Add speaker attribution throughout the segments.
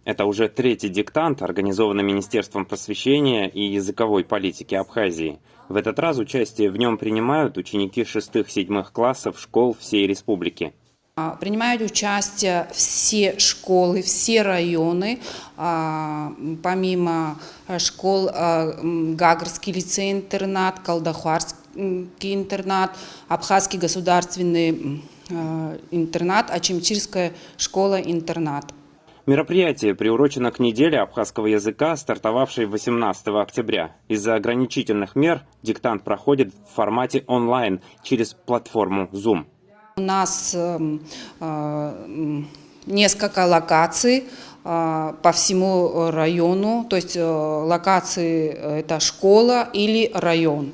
Speaker 1: Это уже третий диктант, организованный Министерством просвещения и языковой политики Абхазии. В этот раз участие в нем принимают ученики 6-7 классов школ всей республики.
Speaker 2: Принимают участие все школы, все районы, помимо школ Гагарский лицей-интернат, Калдахарский интернат, Абхазский государственный интернат, Ачимчирская школа-интернат.
Speaker 1: Мероприятие приурочено к неделе абхазского языка, стартовавшей 18 октября. Из-за ограничительных мер диктант проходит в формате онлайн через платформу Zoom.
Speaker 2: У нас несколько локаций по всему району, то есть локации это школа или район.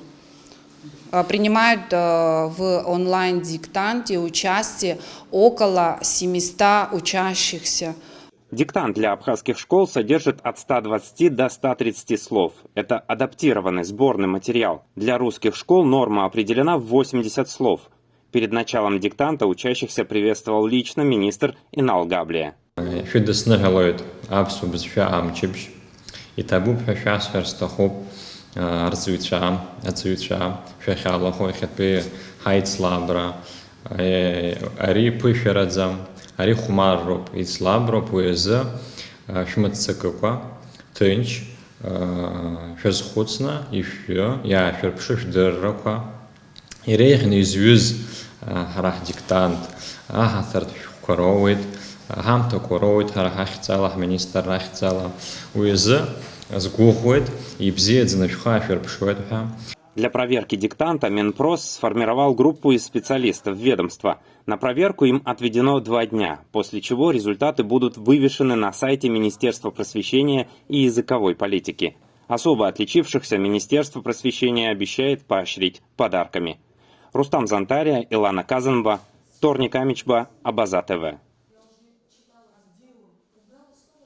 Speaker 2: Принимают в онлайн-диктанте участие около 700 учащихся.
Speaker 1: Диктант для абхазских школ содержит от 120 до 130 слов. Это адаптированный сборный материал. Для русских школ норма определена в 80 слов. Перед началом диктанта учащихся приветствовал лично министр Инал Габлия.
Speaker 3: Ари хумарроп, ислаброп, уеза, шматцакаква, тынч, фезхуцна, и все, я ферпшиш дерраква. И рейхн извюз харах диктант, ахатарт коровит, хамта коровит, харахахцала, министр рахцала, уеза, сгухует, и бзедзна фха ферпшуетха.
Speaker 1: Для проверки диктанта Минпрос сформировал группу из специалистов ведомства. На проверку им отведено 2 дня, после чего результаты будут вывешены на сайте Министерства просвещения и языковой политики. Особо отличившихся Министерство просвещения обещает поощрить подарками. Рустам Зантария, Илана Казанба, Торник Амичба, Абаза ТВ.